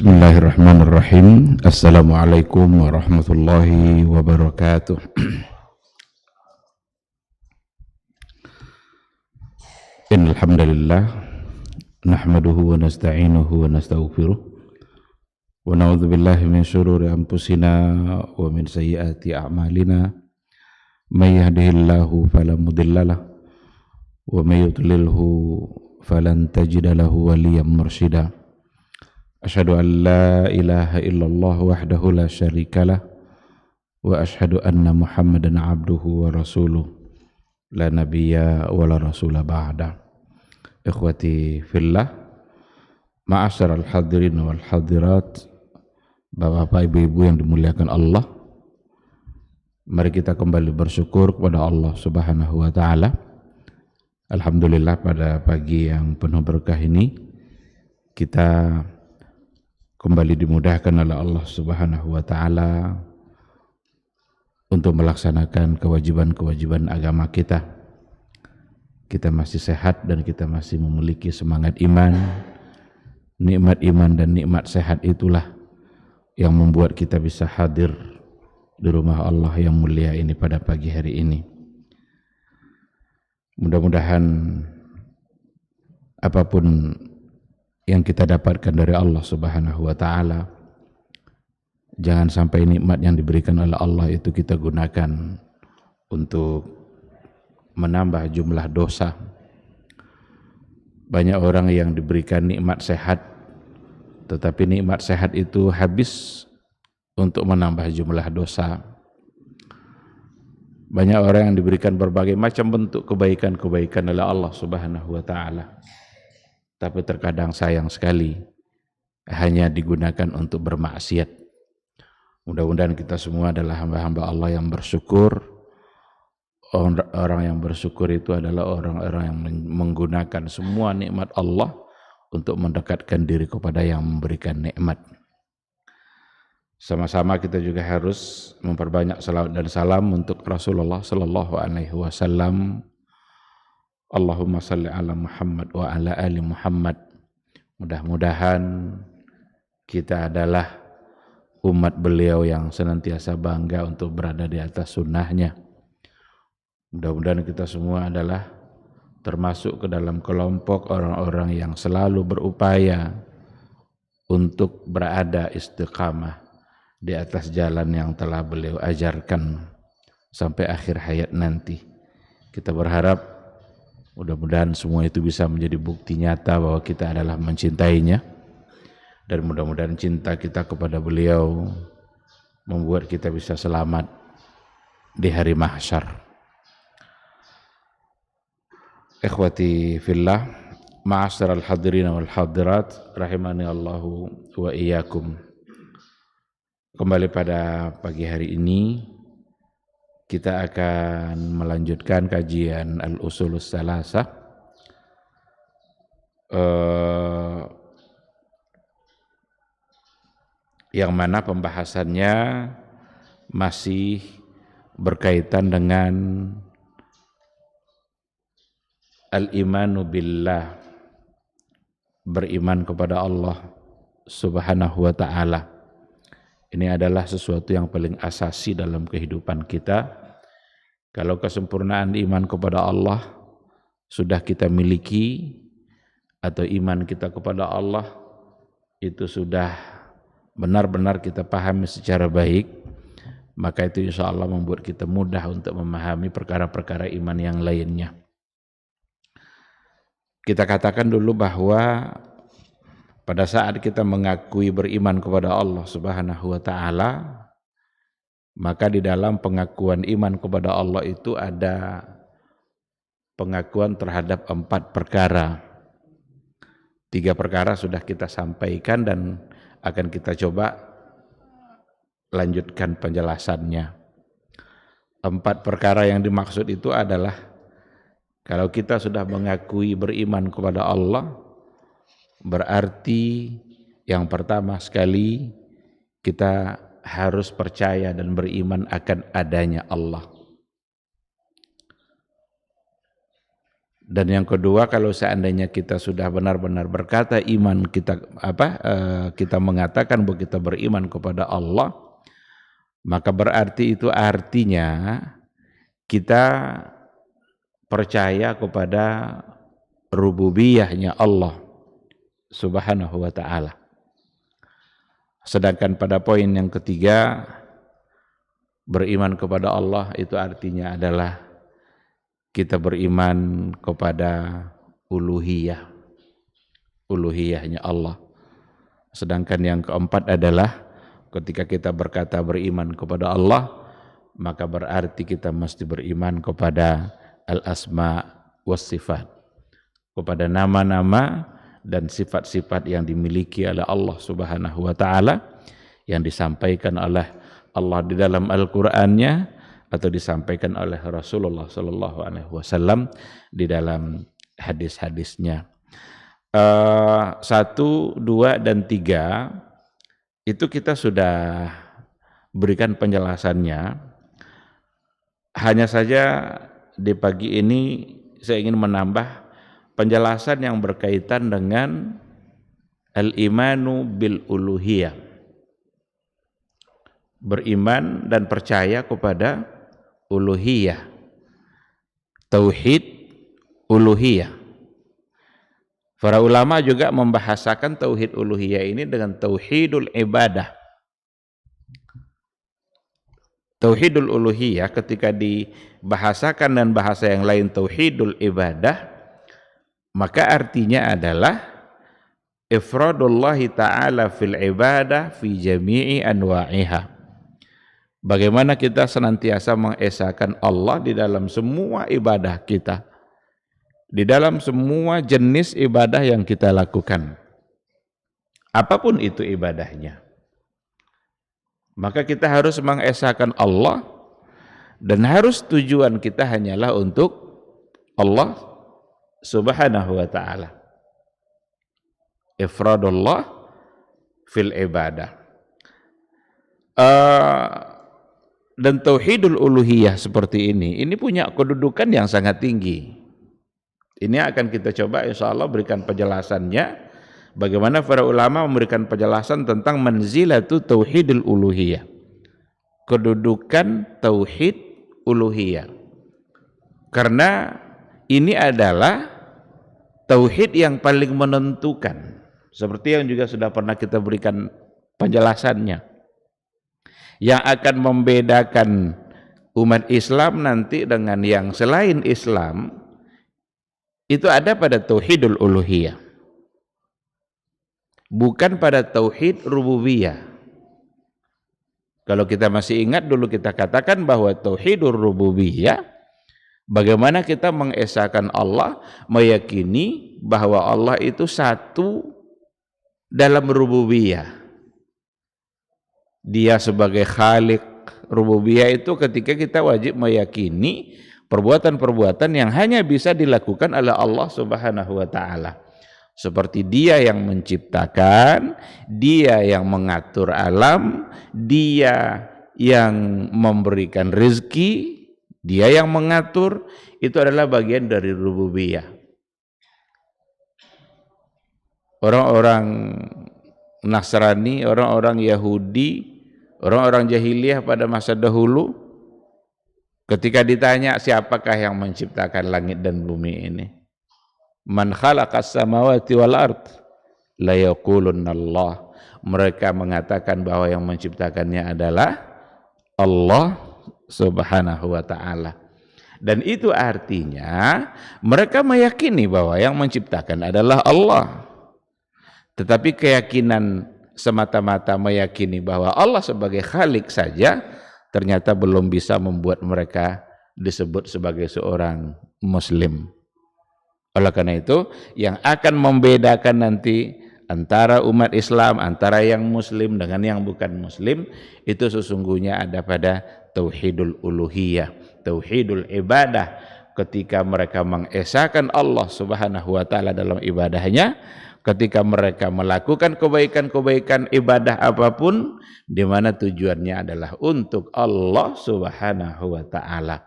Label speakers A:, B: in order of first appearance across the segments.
A: Bismillahirrahmanirrahim. Assalamualaikum warahmatullahi wabarakatuh. Innal hamdalillah nahmaduhu wa nasta'inuhu wa nastaghfiruh wa na'udzu billahi min shururi anfusina wa min sayyiati a'malina. May yahdihillahu fala mudhillalah wa may yudlilhu falan tajida lahu waliyyan mursyida. Asyhadu an la ilaha illallah wahdahu la syarikalah wa asyhadu anna Muhammadan abduhu wa rasuluh la nabiyya wa la rasula ba'da. Ikhwati fillah, ma'asyaral hadirin wal hadirat, Bapak-bapak, ibu-ibu yang dimuliakan Allah, mari kita kembali bersyukur kepada Allah Subhanahu wa taala. Alhamdulillah, pada pagi yang penuh berkah ini kita kembali dimudahkan oleh Allah Subhanahu wa taala untuk melaksanakan kewajiban-kewajiban agama kita. Kita masih sehat dan kita masih memiliki semangat iman. Nikmat iman dan nikmat sehat itulah yang membuat kita bisa hadir di rumah Allah yang mulia ini pada pagi hari ini. Mudah-mudahan apapun yang kita dapatkan dari Allah Subhanahu wa taala, jangan sampai nikmat yang diberikan oleh Allah itu kita gunakan untuk menambah jumlah dosa. Banyak orang yang diberikan nikmat sehat, tetapi nikmat sehat itu habis untuk menambah jumlah dosa. Banyak orang yang diberikan berbagai macam bentuk kebaikan-kebaikan oleh Allah Subhanahu wa taala, tapi terkadang sayang sekali hanya digunakan untuk bermaksiat. Mudah-mudahan kita semua adalah hamba-hamba Allah yang bersyukur. Orang yang bersyukur itu adalah orang-orang yang menggunakan semua nikmat Allah untuk mendekatkan diri kepada yang memberikan nikmat. Sama-sama kita juga harus memperbanyak salawat dan salam untuk Rasulullah sallallahu alaihi wasallam. Allahumma salli ala Muhammad wa ala ali Muhammad. Mudah-mudahan kita adalah umat beliau yang senantiasa bangga untuk berada di atas sunnahnya. Mudah-mudahan kita semua adalah termasuk ke dalam kelompok orang-orang yang selalu berupaya untuk berada istiqamah di atas jalan yang telah beliau ajarkan sampai akhir hayat nanti. Kita berharap mudah-mudahan semua itu bisa menjadi bukti nyata bahwa kita adalah mencintainya, dan mudah-mudahan cinta kita kepada beliau membuat kita bisa selamat di hari mahsyar. Ikhwati fillah, ma'asyaral hadirin wal hadirat, rahimani Allahu wa iyyakum. Kembali pada pagi hari ini kita akan melanjutkan kajian Al-Usulus Salasah, yang mana pembahasannya masih berkaitan dengan al-imanu billah, beriman kepada Allah Subhanahu wa ta'ala. Ini adalah sesuatu yang paling asasi dalam kehidupan kita. Kalau kesempurnaan iman kepada Allah sudah kita miliki, atau iman kita kepada Allah itu sudah benar-benar kita pahami secara baik, maka itu insya Allah membuat kita mudah untuk memahami perkara-perkara iman yang lainnya. Kita katakan dulu bahwa pada saat kita mengakui beriman kepada Allah Subhanahu wa ta'ala, maka di dalam pengakuan iman kepada Allah itu ada pengakuan terhadap 4 perkara. 3 perkara sudah kita sampaikan dan akan kita coba lanjutkan penjelasannya. 4 perkara yang dimaksud itu adalah, kalau kita sudah mengakui beriman kepada Allah, berarti yang pertama sekali kita harus percaya dan beriman akan adanya Allah. Dan yang kedua, kalau seandainya kita sudah benar-benar berkata iman kita kita mengatakan bahwa kita beriman kepada Allah, maka berarti itu artinya kita percaya kepada rububiyahnya Allah Subhanahu wa taala. Sedangkan pada poin yang ketiga, beriman kepada Allah itu artinya adalah kita beriman kepada uluhiyahnya Allah. Sedangkan yang keempat adalah ketika kita berkata beriman kepada Allah, maka berarti kita mesti beriman kepada al-asma was sifat, kepada nama-nama dan sifat-sifat yang dimiliki oleh Allah Subhanahu wa taala yang disampaikan oleh Allah di dalam Al-Qur'annya atau disampaikan oleh Rasulullah sallallahu alaihi wasallam di dalam hadis-hadisnya. 1, 2 dan 3 itu kita sudah berikan penjelasannya. Hanya saja di pagi ini saya ingin menambah penjelasan yang berkaitan dengan al-imanu bil uluhiyah. Beriman dan percaya kepada uluhiyah, tauhid uluhiyah. Para ulama juga membahasakan tauhid uluhiyah ini dengan tauhidul ibadah. Tauhidul uluhiyah ketika dibahasakan dan bahasa yang lain tauhidul ibadah, maka artinya adalah ifradullahi ta'ala fil ibadah fi jami'i anwa'iha. Bagaimana kita senantiasa mengesahkan Allah di dalam semua ibadah kita, di dalam semua jenis ibadah yang kita lakukan, apapun itu ibadahnya. Maka kita harus mengesahkan Allah dan harus tujuan kita hanyalah untuk Allah Subhanahu wa ta'ala. Ifradullah fil ibadah. Dan tauhidul uluhiyah seperti ini punya kedudukan yang sangat tinggi. Ini akan kita coba insya Allah berikan penjelasannya, bagaimana para ulama memberikan penjelasan tentang manzilatu tauhidul uluhiyah, kedudukan tauhid uluhiyah. Karena ini adalah tauhid yang paling menentukan, seperti yang juga sudah pernah kita berikan penjelasannya, yang akan membedakan umat Islam nanti dengan yang selain Islam itu ada pada tauhidul uluhiyah, bukan pada tauhid rububiyah. Kalau kita masih ingat dulu kita katakan bahwa tauhidur rububiyah, bagaimana kita mengesahkan Allah, meyakini bahwa Allah itu satu dalam rububiyah. Dia sebagai khalik. Rububiyah itu ketika kita wajib meyakini perbuatan-perbuatan yang hanya bisa dilakukan oleh Allah Subhanahu wa taala. Seperti Dia yang menciptakan, Dia yang mengatur alam, Dia yang memberikan rezeki, Dia yang mengatur, itu adalah bagian dari rububiyah. Orang-orang Nasrani, orang-orang Yahudi, orang-orang jahiliyah pada masa dahulu, ketika ditanya siapakah yang menciptakan langit dan bumi ini, man khalaqas samawati wal ard la yaqulunna Allah, mereka mengatakan bahwa yang menciptakannya adalah Allah Subhanahu wa ta'ala. Dan itu artinya mereka meyakini bahwa yang menciptakan adalah Allah. Tetapi keyakinan semata-mata meyakini bahwa Allah sebagai khalik saja ternyata belum bisa membuat mereka disebut sebagai seorang muslim. Oleh karena itu, yang akan membedakan nanti antara umat Islam, antara yang muslim dengan yang bukan muslim, itu sesungguhnya ada pada tauhidul uluhiyah, tauhidul ibadah. Ketika mereka mengesahkan Allah Subhanahu wa ta'ala dalam ibadahnya, ketika mereka melakukan kebaikan-kebaikan ibadah apapun, di mana tujuannya adalah untuk Allah Subhanahu wa ta'ala.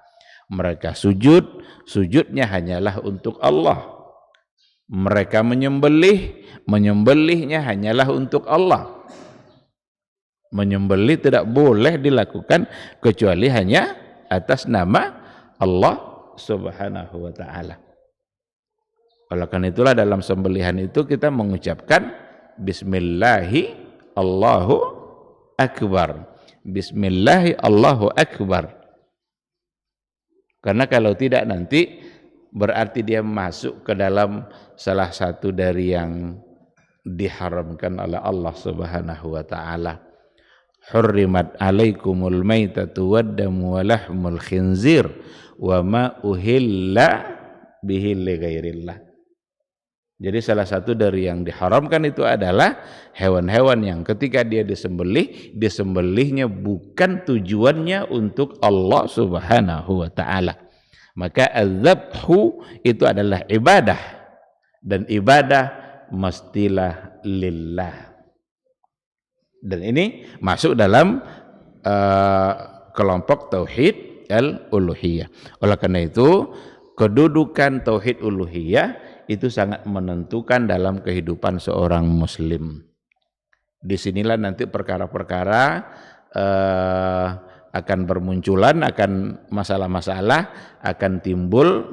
A: Mereka sujud, sujudnya hanyalah untuk Allah. Mereka menyembelih, menyembelihnya hanyalah untuk Allah. Menyembelih tidak boleh dilakukan kecuali hanya atas nama Allah Subhanahu wa taala. Oleh karena itulah dalam sembelihan itu kita mengucapkan bismillahi Allahu akbar. Bismillahi Allahu akbar. Karena kalau tidak nanti berarti dia masuk ke dalam salah satu dari yang diharamkan oleh Allah Subhanahu wa taala. Hurrimat alaikumul maitatu waddamu wa lahmul khinzir wa ma uhilla bihi li ghairillah. Jadi salah satu dari yang diharamkan itu adalah hewan-hewan yang ketika dia disembelih, disembelihnya bukan tujuannya untuk Allah Subhanahu wa taala. Maka az-zabhu itu adalah ibadah, dan ibadah mestilah lillah. Dan ini masuk dalam kelompok tauhid al-uluhiyah. Oleh karena itu, kedudukan tauhid uluhiyah itu sangat menentukan dalam kehidupan seorang muslim. Disinilah nanti perkara-perkara akan bermunculan, akan masalah-masalah akan timbul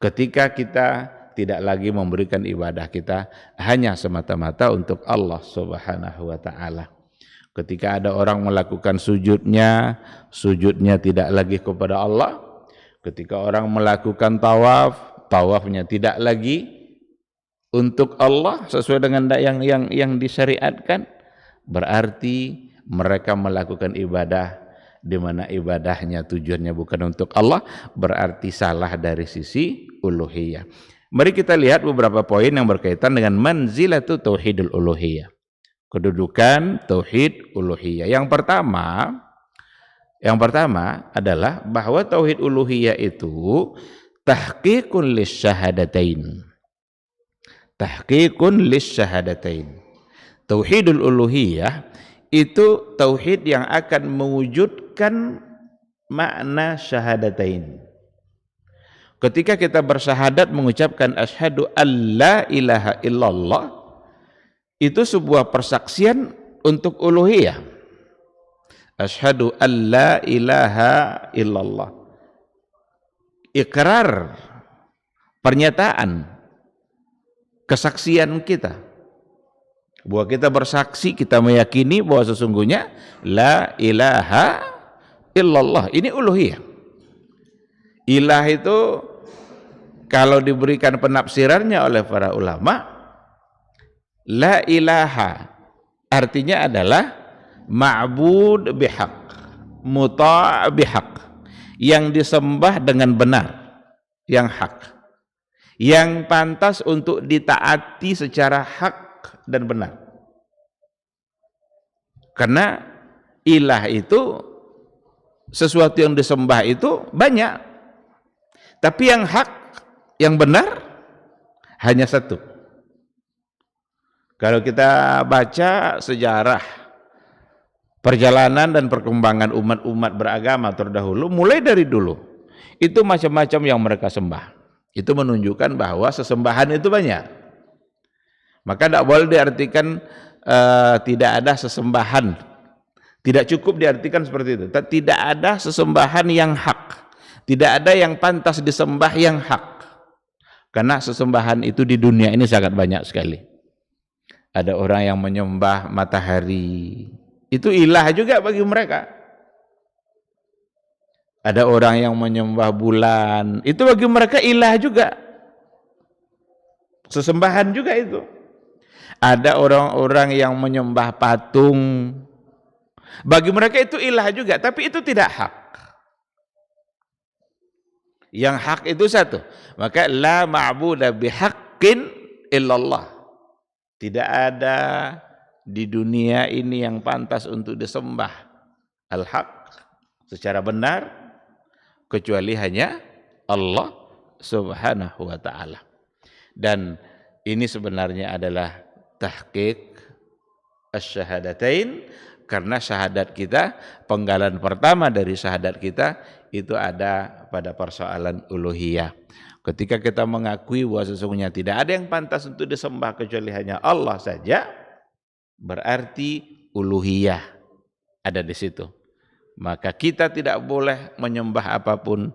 A: ketika kita tidak lagi memberikan ibadah kita hanya semata-mata untuk Allah Subhanahu wa taala. Ketika ada orang melakukan sujudnya tidak lagi kepada Allah. Ketika orang melakukan tawaf, tawafnya tidak lagi untuk Allah sesuai dengan yang disyariatkan, berarti mereka melakukan ibadah di mana ibadahnya tujuannya bukan untuk Allah, berarti salah dari sisi uluhiyah. Mari kita lihat beberapa poin yang berkaitan dengan manzilatu tauhidul uluhiyah. Kedudukan tauhid uluhiyah. Yang pertama adalah bahwa tauhid uluhiyah itu tahqiqun lisyahadatain. Tahqiqun lisyahadatain. Tauhidul uluhiyah itu tauhid yang akan mewujudkan makna syahadatain. Ketika kita bersyahadat mengucapkan asyhadu alla ilaha illallah, itu sebuah persaksian untuk uluhiyah. Asyhadu alla ilaha illallah. Ikrar, pernyataan, kesaksian kita. Bahwa kita bersaksi, kita meyakini bahwa sesungguhnya la ilaha illallah. Ini uluhiyah. Ilah itu kalau diberikan penafsirannya oleh para ulama, la ilaha artinya adalah ma'bud bihaq, muta' bihaq, yang disembah dengan benar, yang hak, yang pantas untuk ditaati secara hak dan benar. Karena ilah itu sesuatu yang disembah itu banyak, tapi yang hak, yang benar hanya satu. Kalau kita baca sejarah perjalanan dan perkembangan umat-umat beragama terdahulu, mulai dari dulu, itu macam-macam yang mereka sembah. Itu menunjukkan bahwa sesembahan itu banyak. Maka tidak boleh diartikan tidak ada sesembahan. Tidak cukup diartikan seperti itu. Tidak ada sesembahan yang hak. Tidak ada yang pantas disembah yang hak. Karena sesembahan itu di dunia ini sangat banyak sekali. Ada orang yang menyembah matahari, itu ilah juga bagi mereka. Ada orang yang menyembah bulan, itu bagi mereka ilah juga. Sesembahan juga itu. Ada orang-orang yang menyembah patung, bagi mereka itu ilah juga, tapi itu tidak hak. Yang hak itu satu. Maka la ma'buda bihaqqin illallah. Tidak ada di dunia ini yang pantas untuk disembah al-haq secara benar kecuali hanya Allah Subhanahu wa taala. Dan ini sebenarnya adalah tahqiq asy-syahadatain Karena syahadat kita, penggalan pertama dari syahadat kita itu ada pada persoalan uluhiyah. Ketika kita mengakui bahwa sesungguhnya tidak ada yang pantas untuk disembah kecuali hanya Allah saja, berarti uluhiyah ada di situ. Maka kita tidak boleh menyembah apapun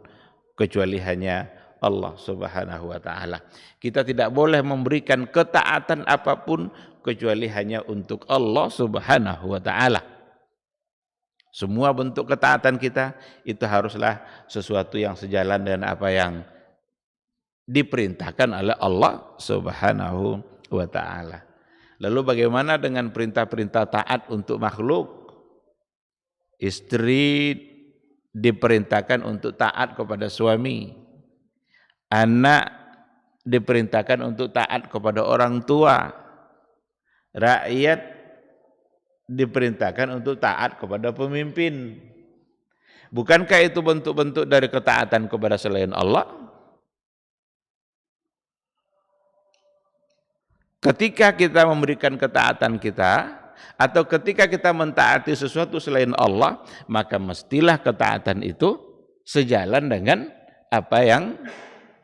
A: kecuali hanya Allah Subhanahu wa taala. Kita tidak boleh memberikan ketaatan apapun kecuali hanya untuk Allah Subhanahu wa taala. Semua bentuk ketaatan kita itu haruslah sesuatu yang sejalan dengan apa yang diperintahkan oleh Allah Subhanahu wa taala. Lalu bagaimana dengan perintah-perintah taat untuk makhluk? Istri diperintahkan untuk taat kepada suami. Anak diperintahkan untuk taat kepada orang tua. Rakyat diperintahkan untuk taat kepada pemimpin. Bukankah itu bentuk-bentuk dari ketaatan kepada selain Allah? Ketika kita memberikan ketaatan kita, atau ketika kita mentaati sesuatu selain Allah, maka mestilah ketaatan itu sejalan dengan apa yang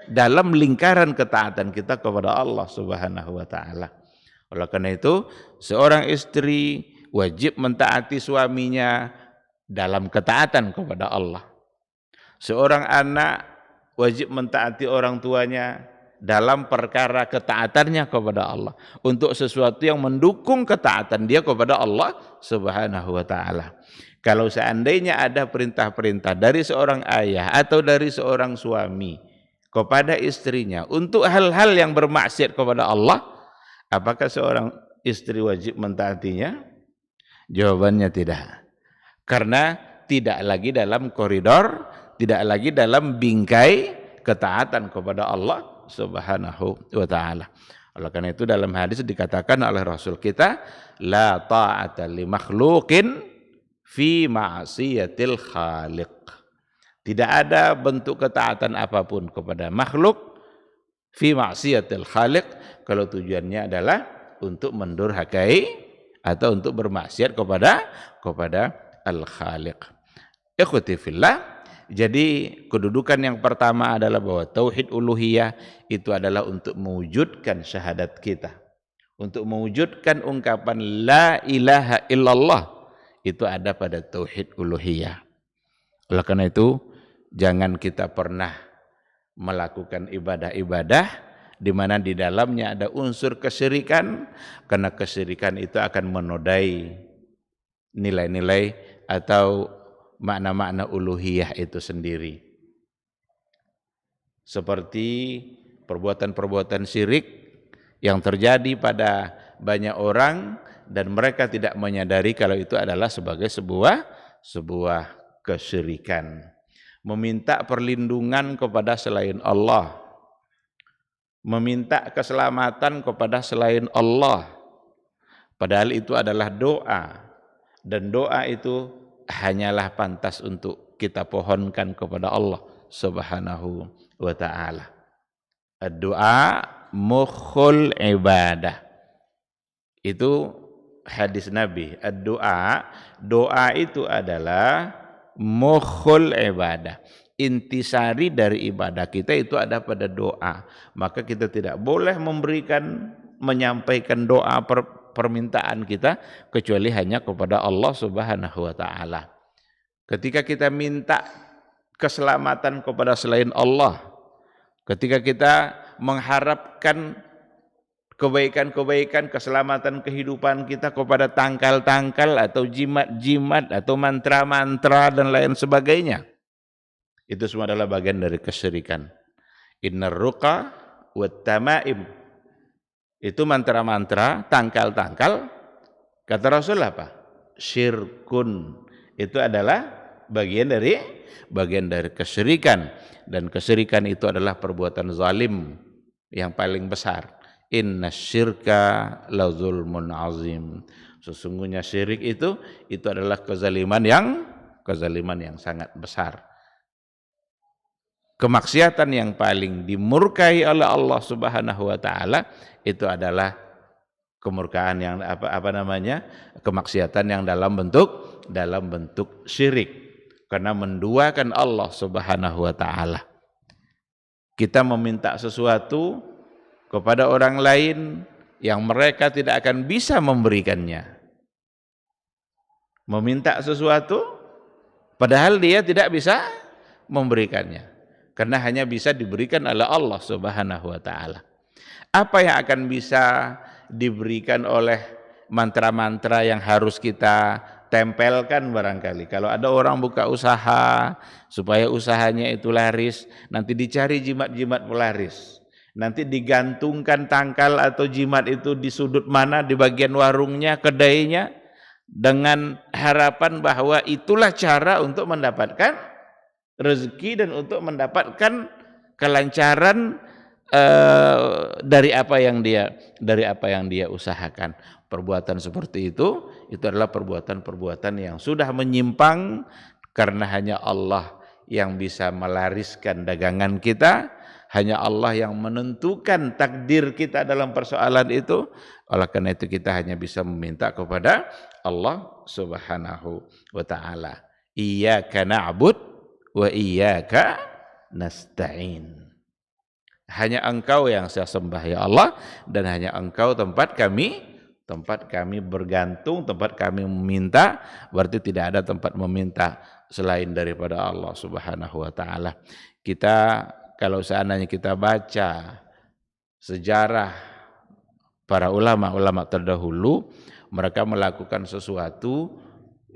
A: dalam lingkaran ketaatan kita kepada Allah Subhanahu wa taala. Oleh karena itu, seorang istri wajib mentaati suaminya dalam ketaatan kepada Allah. Seorang anak wajib mentaati orang tuanya dalam perkara ketaatannya kepada Allah, untuk sesuatu yang mendukung ketaatan dia kepada Allah Subhanahu wa taala. Kalau seandainya ada perintah-perintah dari seorang ayah atau dari seorang suami kepada istrinya untuk hal-hal yang bermaksiat kepada Allah, apakah seorang istri wajib mentaatinya? Jawabannya tidak. Karena tidak lagi dalam koridor, tidak lagi dalam bingkai ketaatan kepada Allah Subhanahu wa taala. Oleh karena itu dalam hadis dikatakan oleh Rasul kita, la ta'ata li makhluqin fi ma'siyatil khaliq. Tidak ada bentuk ketaatan apapun kepada makhluk fi ma'siyatil khaliq kalau tujuannya adalah untuk mendurhakai atau untuk bermaksiat kepada al-khaliq. Ikhwati fillah, jadi kedudukan yang pertama adalah bahwa tauhid uluhiyah itu adalah untuk mewujudkan syahadat kita. Untuk mewujudkan ungkapan la ilaha illallah, itu ada pada tauhid uluhiyah. Oleh karena itu, jangan kita pernah melakukan ibadah-ibadah di mana di dalamnya ada unsur kesyirikan, karena kesyirikan itu akan menodai nilai-nilai atau makna-makna uluhiyah itu sendiri. Seperti perbuatan-perbuatan syirik yang terjadi pada banyak orang dan mereka tidak menyadari kalau itu adalah sebagai sebuah kesyirikan. Meminta perlindungan kepada selain Allah, meminta keselamatan kepada selain Allah, padahal itu adalah doa, dan doa itu hanyalah pantas untuk kita pohonkan kepada Allah Subhanahu wa taala. Doa mukhul ibadah. Itu hadis Nabi. Doa itu adalah mukhul ibadah. Intisari dari ibadah kita itu ada pada doa. Maka kita tidak boleh menyampaikan doa permintaan kita kecuali hanya kepada Allah Subhanahu wa taala. Ketika kita minta keselamatan kepada selain Allah, ketika kita mengharapkan kebaikan-kebaikan, keselamatan kehidupan kita kepada tangkal-tangkal atau jimat-jimat atau mantra-mantra dan lain sebagainya, itu semua adalah bagian dari kesyirikan. Innar ruqa wat tamaim, itu mantra-mantra, tangkal-tangkal, kata Rasul apa? Syirkun. Itu adalah bagian dari kesyirikan, dan kesyirikan itu adalah perbuatan zalim yang paling besar. Inna syirka la zulmun azim. Sesungguhnya syirik itu adalah kezaliman yang sangat besar. Kemaksiatan yang paling dimurkai oleh Allah Subhanahu wa taala itu adalah kemurkaan yang apa namanya? Kemaksiatan yang dalam bentuk syirik. Karena menduakan Allah Subhanahu wa taala. Kita meminta sesuatu kepada orang lain yang mereka tidak akan bisa memberikannya. Meminta sesuatu padahal dia tidak bisa memberikannya. Karena hanya bisa diberikan oleh Allah Subhanahu wa taala. Apa yang akan bisa diberikan oleh mantra-mantra yang harus kita tempelkan barangkali? Kalau ada orang buka usaha supaya usahanya itu laris, nanti dicari jimat-jimat pelaris. Nanti digantungkan tangkal atau jimat itu di sudut mana, di bagian warungnya, kedainya, dengan harapan bahwa itulah cara untuk mendapatkan rezeki dan untuk mendapatkan kelancaran dari apa yang dia usahakan. Perbuatan seperti itu adalah perbuatan-perbuatan yang sudah menyimpang, karena hanya Allah yang bisa melariskan dagangan kita, hanya Allah yang menentukan takdir kita dalam persoalan itu. Oleh karena itu kita hanya bisa meminta kepada Allah Subhanahu wa taala. Iyyaka na'bud wa iyyaka nasta'in. Hanya Engkau yang saya sembah ya Allah, dan hanya Engkau tempat kami bergantung, tempat kami meminta. Berarti tidak ada tempat meminta selain daripada Allah Subhanahu wa taala. Kita kalau seandainya kita baca sejarah para ulama terdahulu, mereka melakukan sesuatu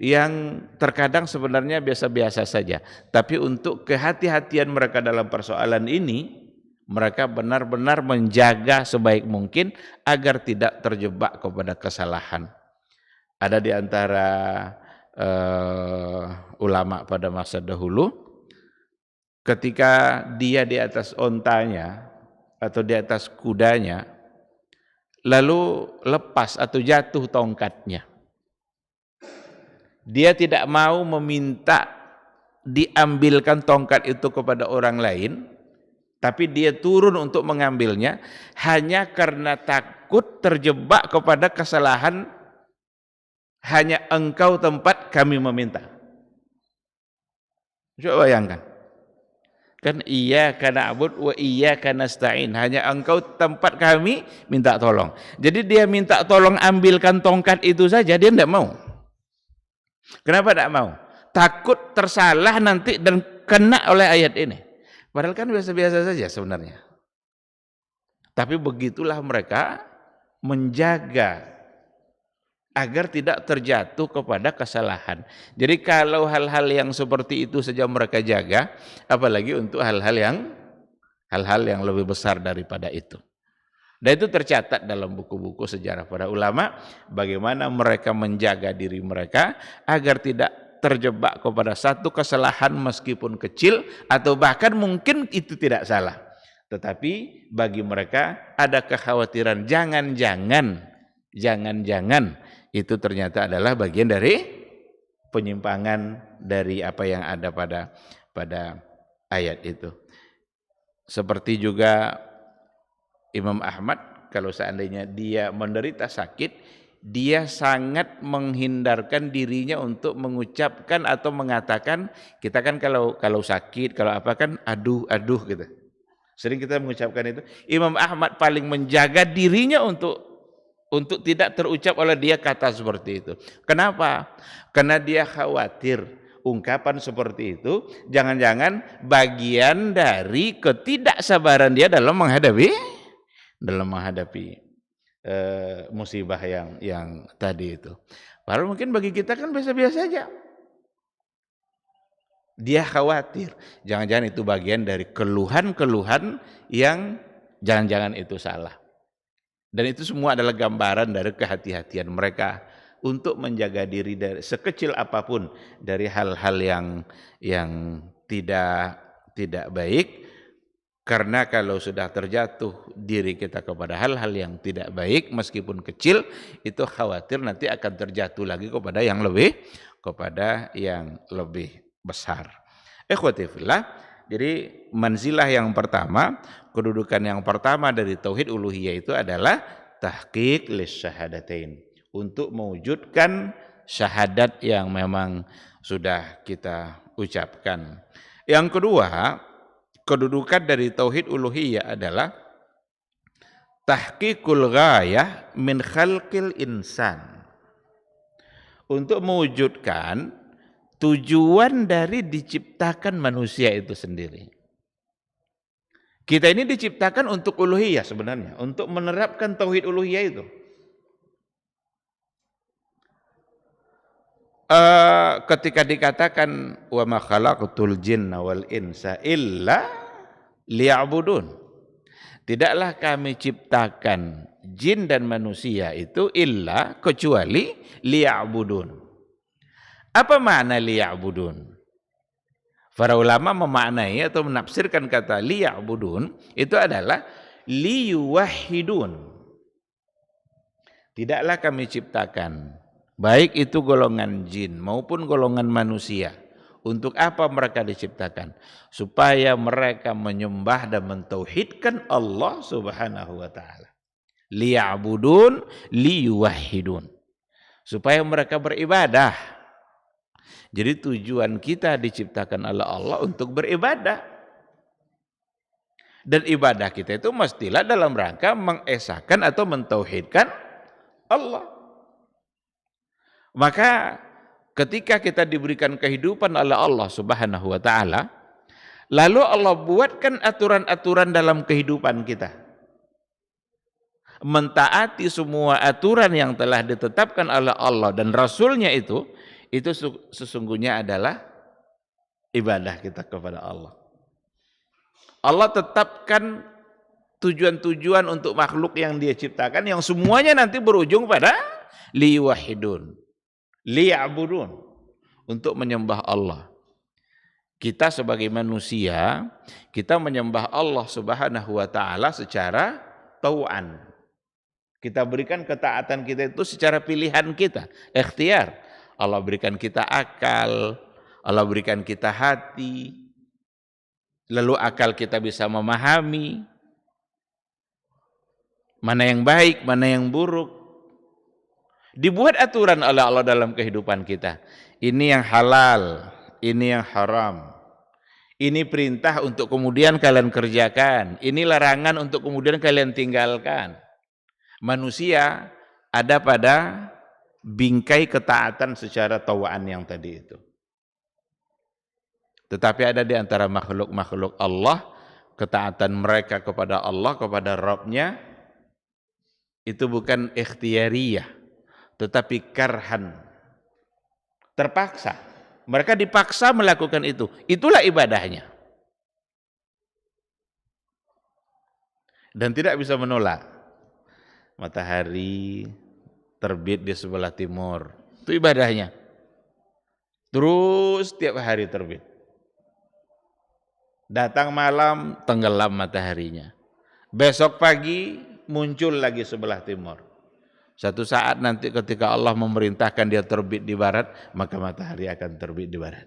A: yang terkadang sebenarnya biasa-biasa saja, tapi untuk kehati-hatian mereka dalam persoalan ini, mereka benar-benar menjaga sebaik mungkin agar tidak terjebak kepada kesalahan. Ada di antara ulama pada masa dahulu, ketika dia di atas ontanya atau di atas kudanya, lalu lepas atau jatuh tongkatnya. Dia tidak mau meminta diambilkan tongkat itu kepada orang lain, tapi dia turun untuk mengambilnya hanya karena takut terjebak kepada kesalahan. Hanya Engkau tempat kami meminta. Coba bayangkan. Kan iyyaka na'bud wa iyyaka nasta'in. Hanya Engkau tempat kami minta tolong. Jadi dia minta tolong ambilkan tongkat itu saja, dia tidak mau. Kenapa tidak mau? Takut tersalah nanti dan kena oleh ayat ini. Padahal kan biasa-biasa saja sebenarnya. Tapi begitulah mereka menjaga agar tidak terjatuh kepada kesalahan. Jadi kalau hal-hal yang seperti itu saja mereka jaga, apalagi untuk hal-hal yang lebih besar daripada itu. Dan itu tercatat dalam buku-buku sejarah para ulama, bagaimana mereka menjaga diri mereka agar tidak terjebak kepada satu kesalahan meskipun kecil, atau bahkan mungkin itu tidak salah. Tetapi bagi mereka ada kekhawatiran jangan-jangan itu ternyata adalah bagian dari penyimpangan dari apa yang ada pada ayat itu. Seperti juga Imam Ahmad, kalau seandainya dia menderita sakit, dia sangat menghindarkan dirinya untuk mengucapkan atau mengatakan, kita kan kalau sakit, kalau apa kan aduh gitu. Sering kita mengucapkan itu. Imam Ahmad paling menjaga dirinya untuk tidak terucap oleh dia kata seperti itu. Kenapa? Karena dia khawatir ungkapan seperti itu jangan-jangan bagian dari ketidaksabaran dia dalam menghadapi musibah yang tadi itu. Padahal mungkin bagi kita kan biasa-biasa saja. Dia khawatir jangan-jangan itu bagian dari keluhan-keluhan yang jangan-jangan itu salah. Dan itu semua adalah gambaran dari kehati-hatian mereka untuk menjaga diri dari sekecil apapun dari hal-hal yang tidak baik. Karena kalau sudah terjatuh diri kita kepada hal-hal yang tidak baik meskipun kecil, itu khawatir nanti akan terjatuh lagi kepada yang lebih besar. Ikhwati fillah, jadi manzilah yang pertama, kedudukan yang pertama dari tauhid uluhiyah itu adalah tahqiq lisyahadatain, untuk mewujudkan syahadat yang memang sudah kita ucapkan. Yang kedua, kedudukan dari tauhid uluhiyah adalah tahqiqul ghayah min khalqil insan, untuk mewujudkan tujuan dari diciptakan manusia itu sendiri. Kita ini diciptakan untuk uluhiyah sebenarnya, untuk menerapkan tauhid uluhiyah itu. Ketika dikatakan wa ma khalaqtul jinna wal insa illa liya'budun, tidaklah kami ciptakan jin dan manusia itu illa, kecuali liya'budun. Apa makna liya'budun? Para ulama memaknai atau menafsirkan kata liya'budun itu adalah liyuwahhidun. Tidaklah kami ciptakan, baik itu golongan jin maupun golongan manusia. Untuk apa mereka diciptakan? Supaya mereka menyembah dan mentauhidkan Allah Subhanahu wa taala. Liya'budun liyuwahhidun. Supaya mereka beribadah. Jadi tujuan kita diciptakan oleh Allah untuk beribadah. Dan ibadah kita itu mestilah dalam rangka mengesahkan atau mentauhidkan Allah. Maka ketika kita diberikan kehidupan oleh Allah Subhanahu wa taala, lalu Allah buatkan aturan-aturan dalam kehidupan kita. Mentaati semua aturan yang telah ditetapkan oleh Allah dan Rasul-Nya itu sesungguhnya adalah ibadah kita kepada Allah. Allah tetapkan tujuan-tujuan untuk makhluk yang Dia ciptakan, yang semuanya nanti berujung pada liwahidun, liya'budun, untuk menyembah Allah. Kita sebagai manusia, kita menyembah Allah Subhanahu wa taala secara tau'an. Kita berikan ketaatan kita itu secara pilihan kita, ikhtiar. Allah berikan kita akal, Allah berikan kita hati, lalu akal kita bisa memahami mana yang baik, mana yang buruk. Dibuat aturan oleh Allah dalam kehidupan kita. Ini yang halal, ini yang haram. Ini perintah untuk kemudian kalian kerjakan, ini larangan untuk kemudian kalian tinggalkan. Manusia ada pada bingkai ketaatan secara tawaan yang tadi itu. Tetapi ada di antara makhluk-makhluk Allah, ketaatan mereka kepada Allah, kepada Rabb-Nya, itu bukan ikhtiyariyah, tetapi karhan, terpaksa. Mereka dipaksa melakukan itu. Itulah ibadahnya. Dan tidak bisa menolak. Matahari terbit di sebelah timur, itu ibadahnya. Terus tiap hari terbit. Datang malam, tenggelam mataharinya. Besok pagi muncul lagi sebelah timur. Satu saat nanti ketika Allah memerintahkan dia terbit di barat, maka matahari akan terbit di barat.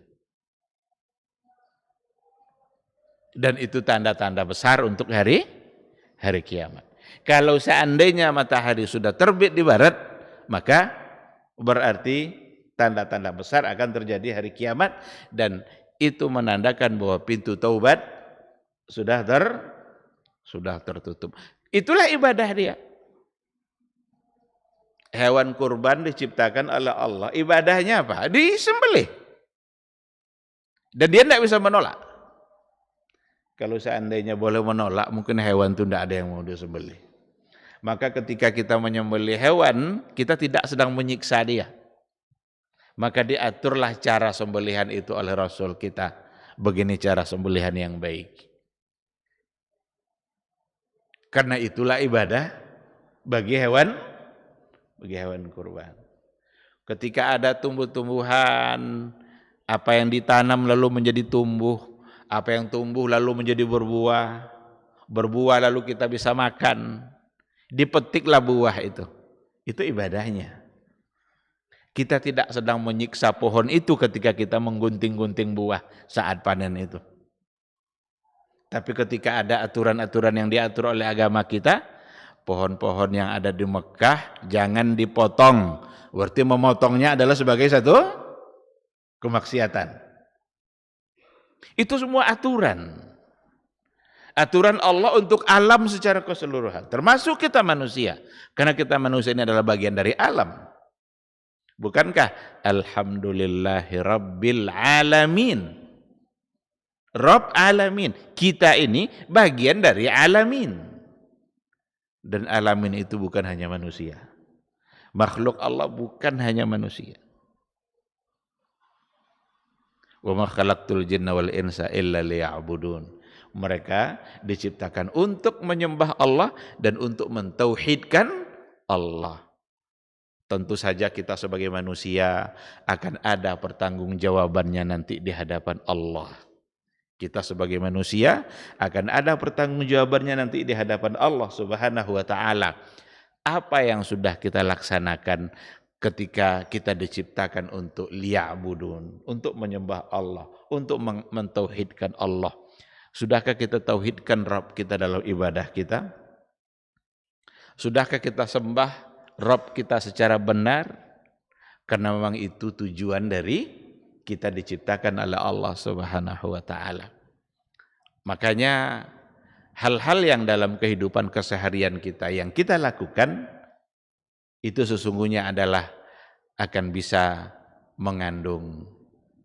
A: Dan itu tanda-tanda besar untuk hari kiamat. Kalau seandainya matahari sudah terbit di barat, maka berarti tanda-tanda besar akan terjadi hari kiamat, dan itu menandakan bahwa pintu taubat sudah tertutup. Itulah ibadah dia. Hewan kurban diciptakan oleh Allah. Ibadahnya apa? Disembelih. Dan dia tidak bisa menolak. Kalau seandainya boleh menolak, mungkin hewan itu tidak ada yang mau disembelih. Maka ketika kita menyembelih hewan, kita tidak sedang menyiksa dia. Maka diaturlah cara sembelihan itu oleh Rasul kita. Begini cara sembelihan yang baik. Karena itulah ibadah bagi hewan kurban. Ketika ada tumbuh-tumbuhan, apa yang ditanam lalu menjadi tumbuh, apa yang tumbuh lalu menjadi berbuah lalu kita bisa makan. Dipetiklah buah itu ibadahnya. Kita tidak sedang menyiksa pohon itu ketika kita menggunting-gunting buah saat panen itu. Tapi ketika ada aturan-aturan yang diatur oleh agama kita, pohon-pohon yang ada di Mekah jangan dipotong. Berarti memotongnya adalah sebagai satu kemaksiatan. Itu semua aturan. Aturan Allah untuk alam secara keseluruhan. Termasuk kita manusia. Karena kita manusia ini adalah bagian dari alam. Bukankah alhamdulillahi rabbil alamin. Rabb alamin. Kita ini bagian dari alamin. Dan alamin itu bukan hanya manusia. Makhluk Allah bukan hanya manusia. Wa ma khalaqtul jinna wal insa illa liya'budun. Mereka diciptakan untuk menyembah Allah dan untuk mentauhidkan Allah. Tentu saja kita sebagai manusia akan ada pertanggungjawabannya nanti di hadapan Allah. Kita sebagai manusia akan ada pertanggungjawabannya nanti di hadapan Allah Subhanahu wa taala. Apa yang sudah kita laksanakan ketika kita diciptakan untuk liya'budun, untuk menyembah Allah, untuk mentauhidkan Allah. Sudahkah kita tauhidkan Rabb kita dalam ibadah kita? Sudahkah kita sembah Rabb kita secara benar? Karena memang itu tujuan dari kita diciptakan oleh Allah Subhanahu wa taala. Makanya hal-hal yang dalam kehidupan keseharian kita yang kita lakukan itu sesungguhnya adalah akan bisa mengandung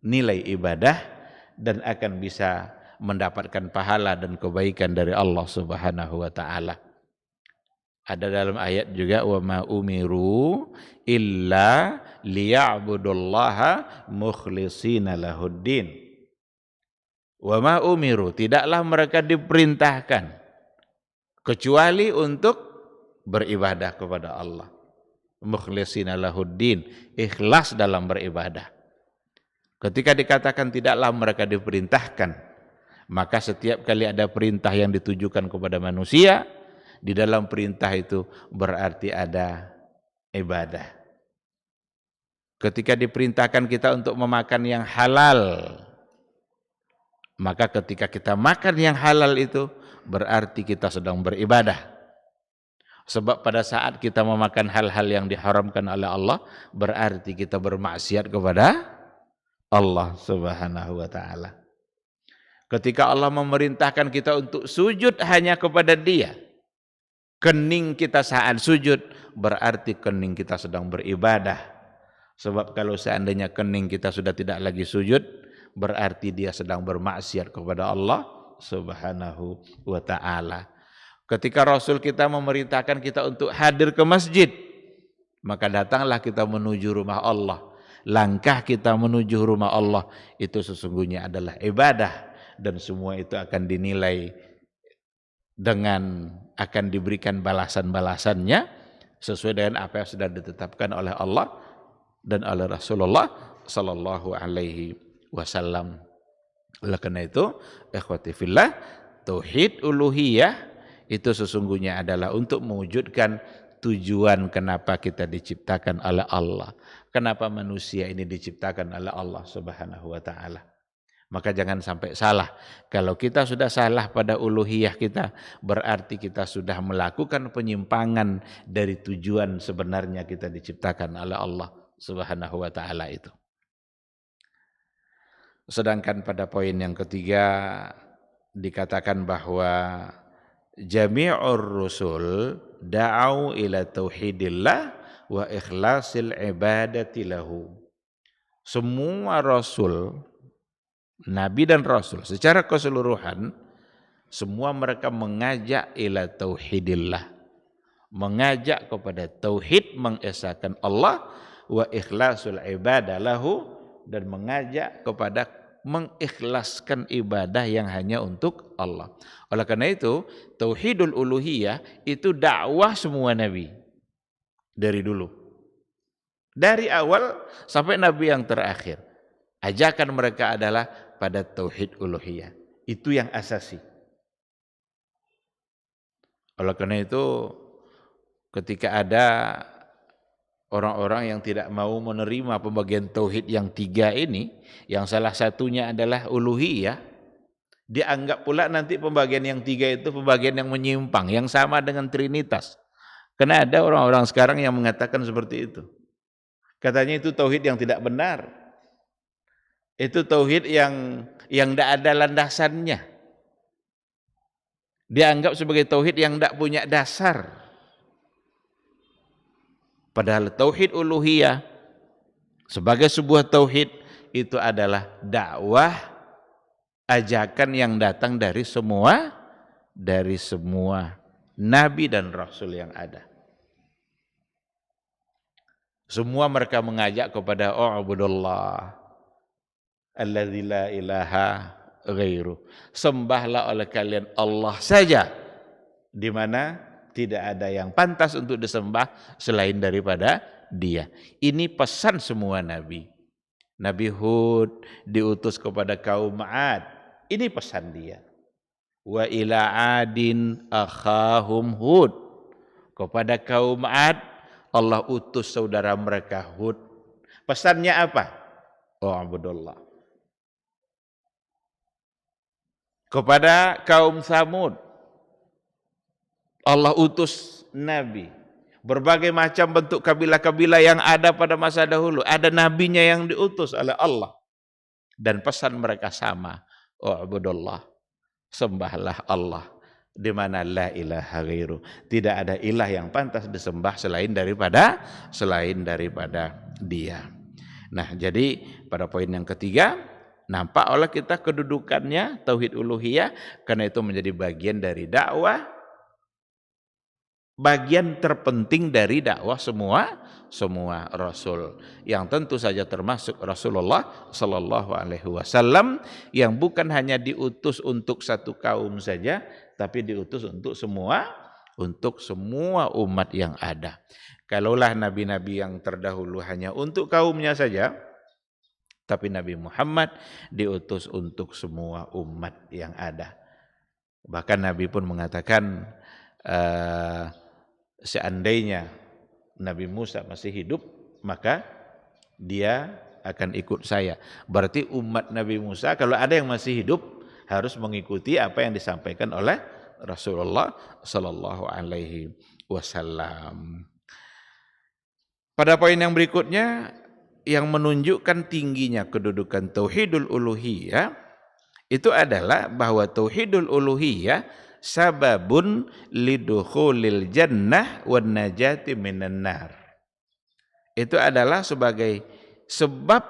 A: nilai ibadah dan akan bisa mendapatkan pahala dan kebaikan dari Allah Subhanahu wa taala. Ada dalam ayat juga wa ma umiru illa liya'budullaha mukhlishina lahuddin. Wa ma umiru, tidaklah mereka diperintahkan kecuali untuk beribadah kepada Allah. Mukhlishina lahuddin, ikhlas dalam beribadah. Ketika dikatakan tidaklah mereka diperintahkan, maka setiap kali ada perintah yang ditujukan kepada manusia, di dalam perintah itu berarti ada ibadah. Ketika diperintahkan kita untuk memakan yang halal, maka ketika kita makan yang halal itu berarti kita sedang beribadah. Sebab pada saat kita memakan hal-hal yang diharamkan oleh Allah, berarti kita bermaksiat kepada Allah Subhanahu wa taala. Ketika Allah memerintahkan kita untuk sujud hanya kepada Dia, kening kita saat sujud berarti kening kita sedang beribadah. Sebab kalau seandainya kening kita sudah tidak lagi sujud, berarti dia sedang bermaksiat kepada Allah Subhanahu wa taala. Ketika Rasul kita memerintahkan kita untuk hadir ke masjid, maka datanglah kita menuju rumah Allah. Langkah kita menuju rumah Allah itu sesungguhnya adalah ibadah, dan semua itu akan dinilai dengan akan diberikan balasan-balasannya sesuai dengan apa yang sudah ditetapkan oleh Allah dan oleh Rasulullah sallallahu alaihi wasallam. Oleh karena itu, ikhwati fillah, tauhid uluhiyah itu sesungguhnya adalah untuk mewujudkan tujuan kenapa kita diciptakan oleh Allah. Kenapa manusia ini diciptakan oleh Allah Subhanahu wa taala. Maka jangan sampai salah. Kalau kita sudah salah pada uluhiyah kita, berarti kita sudah melakukan penyimpangan dari tujuan sebenarnya kita diciptakan oleh Allah Subhanahu wa taala itu. Sedangkan pada poin yang ketiga dikatakan bahwa jami'ur rusul da'au ila tauhidillah wa ikhlasil ibadati lahu. Semua rasul, nabi dan rasul secara keseluruhan, semua mereka mengajak ila tauhidillah, mengajak kepada tauhid, mengesahkan Allah, wa ikhlasul ibadah lahu, dan mengajak kepada mengikhlaskan ibadah yang hanya untuk Allah. Oleh karena itu, tauhidul uluhiyah itu dakwah semua nabi dari dulu. Dari awal sampai nabi yang terakhir. Ajakan mereka adalah pada tauhid uluhiyah. Itu yang asasi. Oleh karena itu, ketika ada orang-orang yang tidak mau menerima pembagian tauhid yang tiga ini, yang salah satunya adalah uluhiyah, dianggap pula nanti pembagian yang tiga itu pembagian yang menyimpang, yang sama dengan trinitas. Karena ada orang-orang sekarang yang mengatakan seperti itu. Katanya itu tauhid yang tidak benar. Itu tauhid yang tidak ada landasannya. Dianggap sebagai tauhid yang tidak punya dasar. Padahal tauhid uluhiyah sebagai sebuah tauhid itu adalah dakwah, ajakan yang datang dari semua nabi dan rasul yang ada. Semua mereka mengajak kepada U'budullah alladzi la ilaha ghairu. Sembahlah oleh kalian Allah saja, di mana tidak ada yang pantas untuk disembah selain daripada Dia. Ini pesan semua nabi. Nabi Hud diutus kepada kaum 'Ad. Ini pesan dia. Wa ila 'adin akhahum Hud. Kepada kaum 'Ad Allah utus saudara mereka Hud. Pesannya apa? U'budullah. Kepada kaum Tsamud Allah utus nabi. Berbagai macam bentuk kabilah-kabilah yang ada pada masa dahulu, ada nabinya yang diutus oleh Allah. Dan pesan mereka sama, U'budullah. Sembahlah Allah, di mana la ilaha ghairu. Tidak ada ilah yang pantas disembah selain daripada Dia. Nah, jadi pada poin yang ketiga, nampak oleh kita kedudukannya tauhid uluhiyah, karena itu menjadi bagian dari dakwah, bagian terpenting dari dakwah semua rasul, yang tentu saja termasuk Rasulullah sallallahu alaihi wasallam, yang bukan hanya diutus untuk satu kaum saja, tapi diutus untuk semua umat yang ada. Kalaulah nabi-nabi yang terdahulu hanya untuk kaumnya saja, tapi Nabi Muhammad diutus untuk semua umat yang ada. Bahkan Nabi pun mengatakan, seandainya Nabi Musa masih hidup, maka dia akan ikut saya. Berarti umat Nabi Musa kalau ada yang masih hidup harus mengikuti apa yang disampaikan oleh Rasulullah sallallahu alaihi wasallam. Pada poin yang berikutnya, yang menunjukkan tingginya kedudukan tauhidul uluhiyah itu adalah bahwa tauhidul uluhiyah sababun lidukhulil jannah wan najati minan nar. Itu adalah sebagai sebab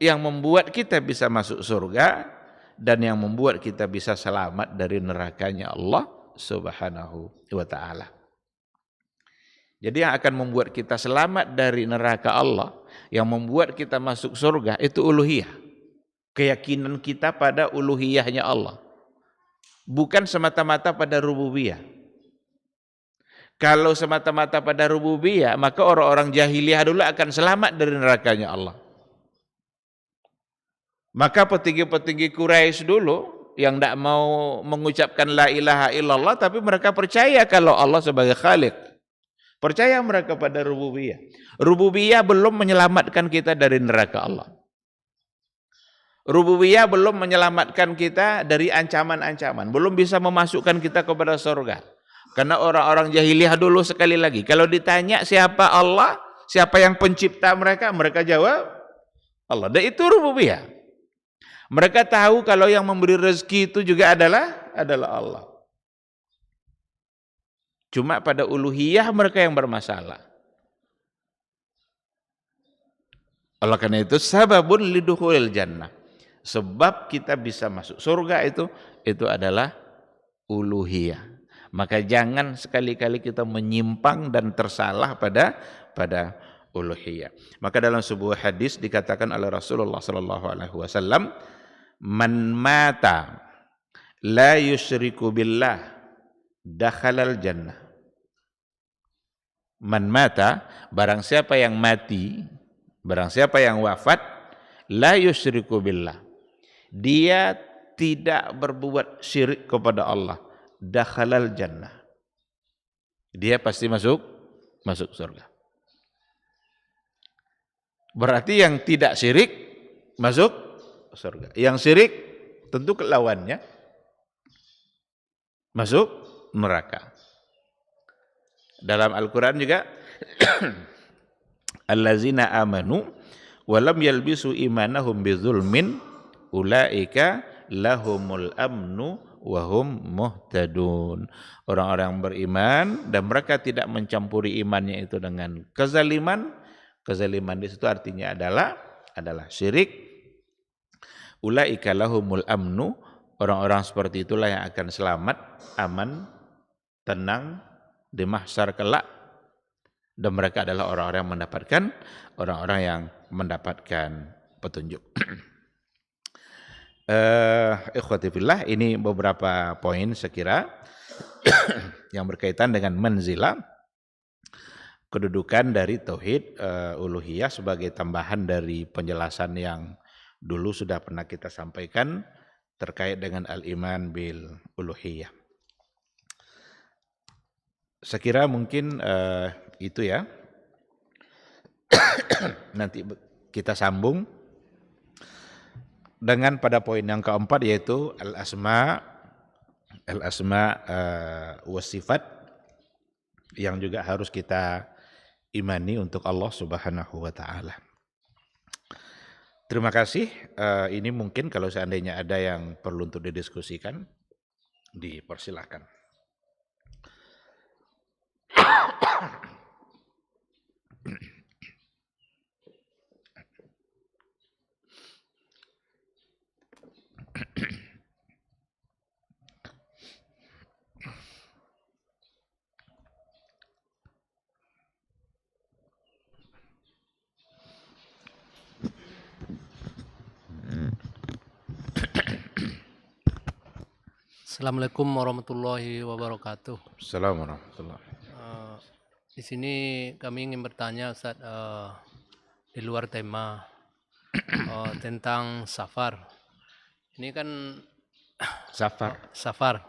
A: yang membuat kita bisa masuk surga dan yang membuat kita bisa selamat dari nerakanya Allah Subhanahu wa taala. Jadi yang akan membuat kita selamat dari neraka Allah, yang membuat kita masuk surga, itu uluhiyah. Keyakinan kita pada uluhiyahnya Allah. Bukan semata-mata pada rububiyah. Kalau semata-mata pada rububiyah, maka orang-orang jahiliyah dulu akan selamat dari nerakanya Allah. Maka petinggi-petinggi Quraisy dulu yang tidak mau mengucapkan la ilaha illallah, tapi mereka percaya kalau Allah sebagai Khaliq. Percaya mereka pada rububiyah. Rububiyah belum menyelamatkan kita dari neraka Allah. Rububiyah belum menyelamatkan kita dari ancaman-ancaman. Belum bisa memasukkan kita kepada surga. Karena orang-orang jahiliyah dulu, sekali lagi, kalau ditanya siapa Allah, siapa yang pencipta mereka, mereka jawab Allah. Dan itu rububiyah. Mereka tahu kalau yang memberi rezeki itu juga adalah Allah. Cuma pada uluhiyah mereka yang bermasalah. Oleh karena itu sababun lidukhulil jannah. Sebab kita bisa masuk surga itu adalah uluhiyah. Maka jangan sekali-kali kita menyimpang dan tersalah pada uluhiyah. Maka dalam sebuah hadis dikatakan oleh Rasulullah sallallahu alaihi wasallam, "Man mata la yusyriku billah dakhalal jannah." Man mata, barang siapa yang mati, barang siapa yang wafat, la yusyriku billah, dia tidak berbuat syirik kepada Allah, dakhalal jannah, dia pasti masuk surga. Berarti yang tidak syirik masuk surga. Yang syirik tentu lawannya masuk neraka. Dalam Al-Quran juga allazina amanu walam yalbisu imanahum bizulmin ulaika lahumul amnu wahum muhtadun. Orang-orang yang beriman dan mereka tidak mencampuri imannya itu dengan kezaliman. Kezaliman di situ artinya adalah syirik. Ulaika lahumul amnu, orang-orang seperti itulah yang akan selamat, aman, tenang di mahsyar kelak, dan mereka adalah orang-orang yang mendapatkan petunjuk. Ikhwati fillah, ini beberapa poin sekira yang berkaitan dengan manzilah, kedudukan dari tauhid uluhiyah sebagai tambahan dari penjelasan yang dulu sudah pernah kita sampaikan terkait dengan al-iman bil uluhiyah. Sekira mungkin itu ya. Nanti kita sambung dengan pada poin yang keempat, yaitu al-asma was sifat, yang juga harus kita imani untuk Allah Subhanahu wa taala. Terima kasih. Ini mungkin kalau seandainya ada yang perlu untuk didiskusikan, dipersilakan.
B: Assalamualaikum warahmatullahi wabarakatuh.
A: Assalamualaikum warahmatullahi wabarakatuh.
B: Di sini kami ingin bertanya, Ustaz, di luar tema tentang safar. Ini kan safar.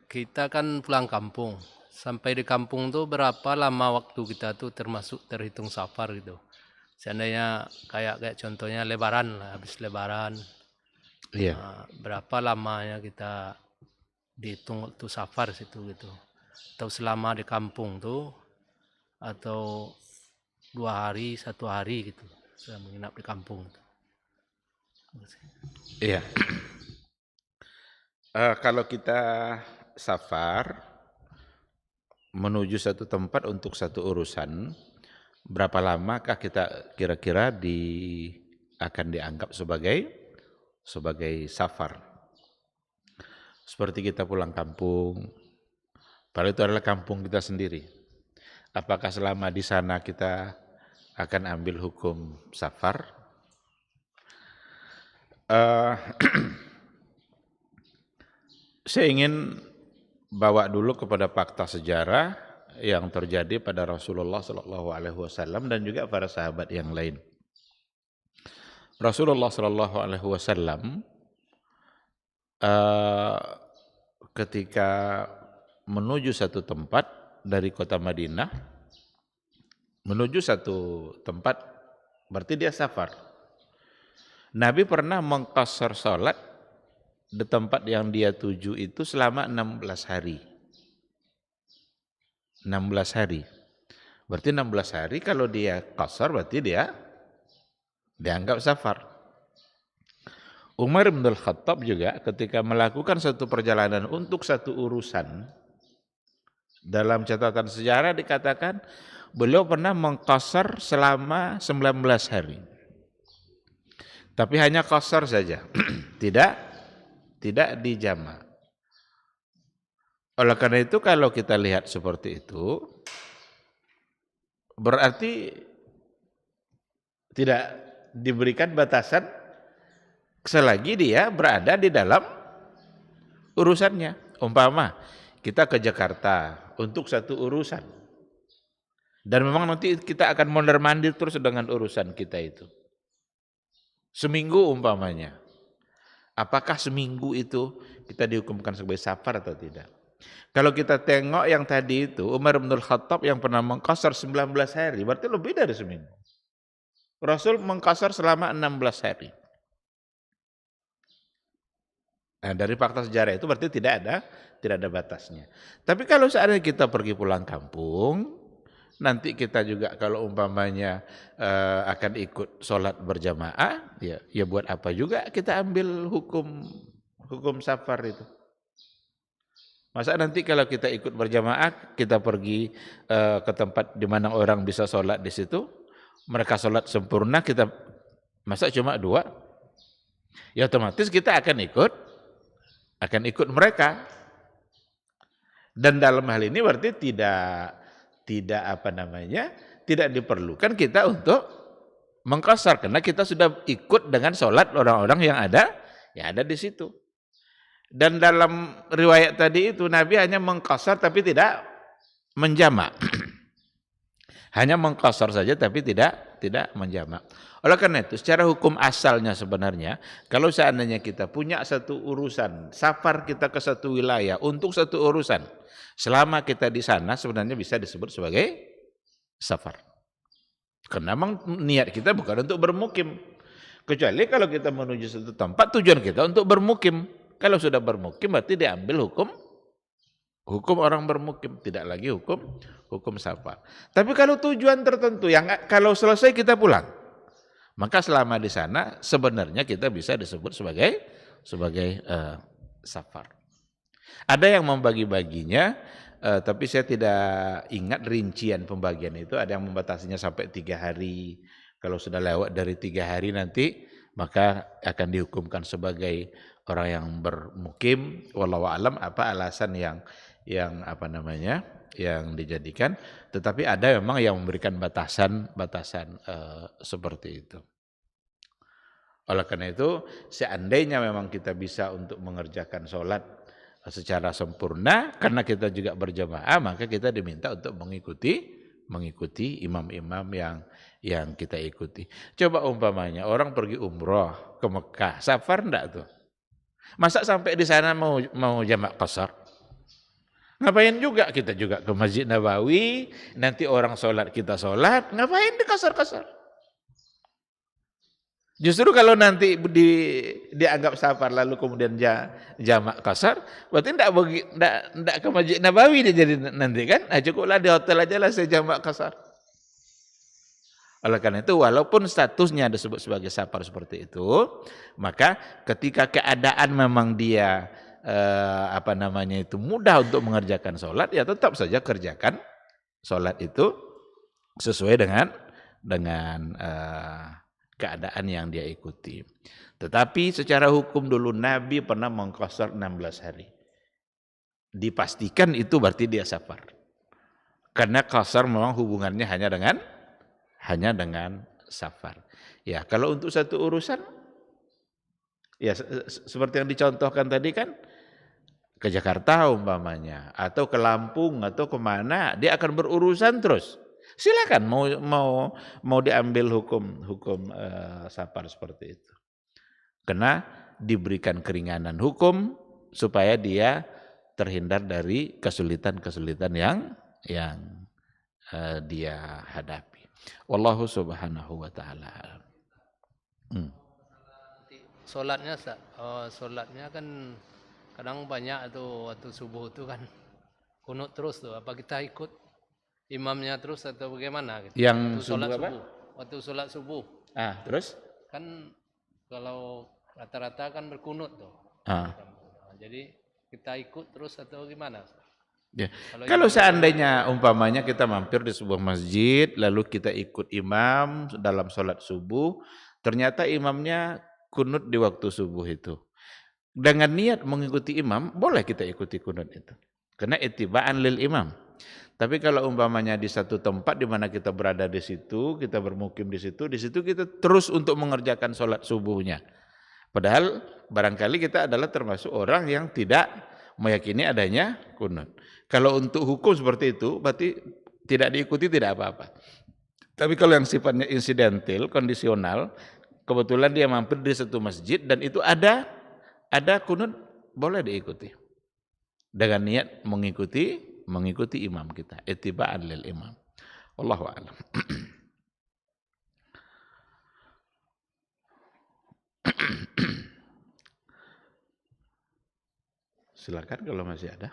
B: Kita kan pulang kampung. Sampai di kampung tuh berapa lama waktu kita tuh termasuk terhitung safar gitu. Seandainya kayak contohnya lebaran lah, habis lebaran.
A: Iya.
B: Berapa lamanya kita dihitung tuh safar situ gitu, atau selama di kampung tuh, atau 2 hari 1 hari gitu saya menginap di kampung tuh.
A: Iya. Kalau kita safar menuju satu tempat untuk satu urusan, berapa lamakah kita kira-kira akan dianggap sebagai safar? Seperti kita pulang kampung, padahal itu adalah kampung kita sendiri. Apakah selama di sana kita akan ambil hukum safar? Saya ingin bawa dulu kepada fakta sejarah yang terjadi pada Rasulullah SAW dan juga para sahabat yang lain. Rasulullah SAW ketika menuju satu tempat dari kota Madinah, menuju satu tempat berarti dia safar. Nabi pernah mengqashar salat di tempat yang dia tuju itu selama 16 hari. 16 hari. Berarti 16 hari kalau dia qashar berarti dia dianggap safar. Umar bin Al-Khattab juga ketika melakukan satu perjalanan untuk satu urusan, dalam catatan sejarah dikatakan beliau pernah mengqashar selama 19 hari. Tapi hanya qashar saja, tidak dijama'. Oleh karena itu kalau kita lihat seperti itu, berarti tidak diberikan batasan selagi dia berada di dalam urusannya. Umpama kita ke Jakarta untuk satu urusan, dan memang nanti kita akan mondar-mandir terus dengan urusan kita itu. Seminggu umpamanya. Apakah seminggu itu kita dihukumkan sebagai safar atau tidak? Kalau kita tengok yang tadi itu, Umar bin Al-Khattab yang pernah mengqashar 19 hari, berarti lebih dari seminggu. Rasul mengqashar selama 16 hari. Nah, dari fakta sejarah itu berarti tidak ada batasnya. Tapi kalau seandainya kita pergi pulang kampung, nanti kita juga kalau umpamanya akan ikut sholat berjamaah, ya buat apa juga kita ambil hukum safar itu. Masa nanti kalau kita ikut berjamaah, kita pergi ke tempat di mana orang bisa sholat di situ, mereka sholat sempurna, kita masa cuma 2, ya otomatis kita akan ikut mereka. Dan dalam hal ini berarti tidak diperlukan kita untuk mengqashar karena kita sudah ikut dengan sholat orang-orang yang ada di situ. Dan dalam riwayat tadi itu Nabi hanya mengqashar tapi tidak menjamak. Hanya mengqashar saja tapi tidak menjamak. Oleh karena itu secara hukum asalnya sebenarnya kalau seandainya kita punya satu urusan, safar kita ke satu wilayah untuk satu urusan, selama kita di sana sebenarnya bisa disebut sebagai safar. Karena memang niat kita bukan untuk bermukim. Kecuali kalau kita menuju satu tempat tujuan kita untuk bermukim. Kalau sudah bermukim berarti diambil hukum orang bermukim, tidak lagi hukum safar. Tapi kalau tujuan tertentu yang kalau selesai kita pulang, maka selama di sana sebenarnya kita bisa disebut sebagai safar. Ada yang membagi-baginya, tapi saya tidak ingat rincian pembagian itu. Ada yang membatasinya sampai 3 hari. Kalau sudah lewat dari 3 hari nanti, maka akan dihukumkan sebagai orang yang bermukim. Wallahu alam apa alasan yang dijadikan. Tetapi ada memang yang memberikan batasan seperti itu. Oleh karena itu, seandainya memang kita bisa untuk mengerjakan sholat secara sempurna, karena kita juga berjamaah, maka kita diminta untuk mengikuti imam-imam yang kita ikuti. Coba umpamanya orang pergi umroh ke Mekah, safar enggak tuh? Masa sampai di sana mau jamak qashar? Ngapain juga kita juga ke Masjid Nabawi, nanti orang sholat kita sholat, ngapain di qashar-qashar? Justru kalau nanti dianggap safar lalu kemudian jamak qashar, berarti enggak ke Masjid Nabawi dia jadi nanti kan? Nah, cukuplah di hotel aja lah saya jamak qashar. Oleh karena itu walaupun statusnya disebut sebagai safar seperti itu, maka ketika keadaan memang dia mudah untuk mengerjakan sholat, ya tetap saja kerjakan sholat itu sesuai dengan keadaan yang dia ikuti. Tetapi secara hukum dulu Nabi pernah mengqashar 16 hari. Dipastikan itu berarti dia safar. Karena qashar memang hubungannya hanya dengan safar. Ya, kalau untuk satu urusan ya seperti yang dicontohkan tadi kan, ke Jakarta umpamanya atau ke Lampung atau kemana, dia akan berurusan terus. Silakan mau diambil hukum safar seperti itu. Karena diberikan keringanan hukum supaya dia terhindar dari kesulitan-kesulitan yang dia hadapi. Wallahu subhanahu wa ta'ala.
B: Sholatnya kan kadang banyak tuh waktu subuh itu kan kunut terus tuh. Apa kita ikut imamnya terus atau bagaimana? Gitu?
A: Yang
B: sholat
A: subuh apa?
B: Waktu sholat subuh.
A: Terus?
B: Kan kalau rata-rata kan berkunut tuh. Jadi kita ikut terus atau gimana?
A: Ya. Kalau seandainya umpamanya kita mampir di sebuah masjid, lalu kita ikut imam dalam sholat subuh, ternyata imamnya kunut di waktu subuh itu. Dengan niat mengikuti imam, boleh kita ikuti kunut itu. Karena ittiba'an lil imam. Tapi kalau umpamanya di satu tempat di mana kita berada di situ, kita bermukim di situ kita terus untuk mengerjakan sholat subuhnya. Padahal barangkali kita adalah termasuk orang yang tidak meyakini adanya kunut. Kalau untuk hukum seperti itu, berarti tidak diikuti tidak apa-apa. Tapi kalau yang sifatnya insidental, kondisional, kebetulan dia mampir di satu masjid dan itu ada kunut, boleh diikuti. Dengan niat mengikuti imam kita, ittiba'an lil imam. Wallahu a'lam. Silakan kalau masih ada.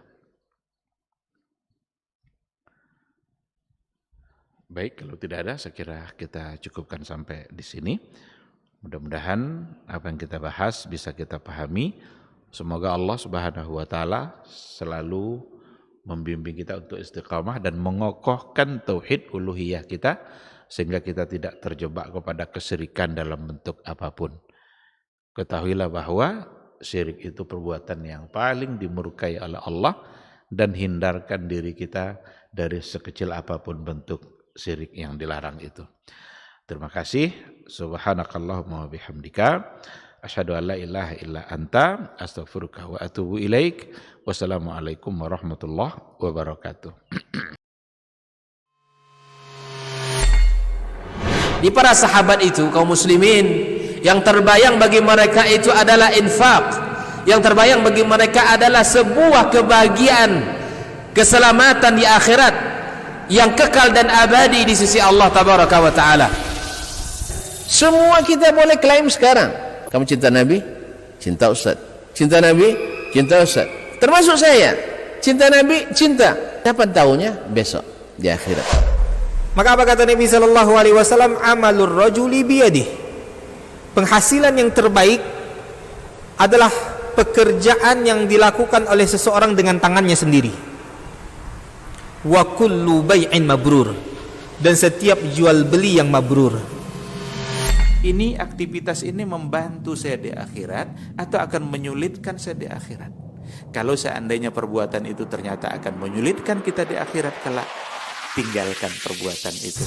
A: Baik, kalau tidak ada, saya kira kita cukupkan sampai di sini. Mudah-mudahan apa yang kita bahas bisa kita pahami. Semoga Allah Subhanahu wa taala selalu membimbing kita untuk istiqamah dan mengokohkan tauhid uluhiyah kita sehingga kita tidak terjebak kepada kesyirikan dalam bentuk apapun. Ketahuilah bahwa syirik itu perbuatan yang paling dimurkai oleh Allah dan hindarkan diri kita dari sekecil apapun bentuk syirik yang dilarang itu. Terima kasih. Subhanakallahumma wa bihamdika asyhadu an la ilaha illa anta astaghfiruka wa atubu ilaik. Wassalamualaikum warahmatullahi wabarakatuh.
C: Di para sahabat itu, kaum muslimin, yang terbayang bagi mereka itu adalah infak, yang terbayang bagi mereka adalah sebuah kebahagiaan, keselamatan di akhirat yang kekal dan abadi di sisi Allah tabaraka wa taala. Semua kita boleh klaim sekarang, kamu cinta Nabi, cinta Ustaz, cinta Nabi, cinta Ustaz, termasuk saya, cinta Nabi, cinta. Dapat tahunya besok di akhirat.
D: Maka apa kata Nabi sallallahu alaihi wasallam? Amalur rajuli biyadihi. Penghasilan yang terbaik adalah pekerjaan yang dilakukan oleh seseorang dengan tangannya sendiri. Wa kullu bai'in mabrur, dan setiap jual beli yang mabrur.
E: Ini aktivitas ini membantu saya di akhirat atau akan menyulitkan saya di akhirat? Kalau seandainya perbuatan itu ternyata akan menyulitkan kita di akhirat kelak, tinggalkan perbuatan itu.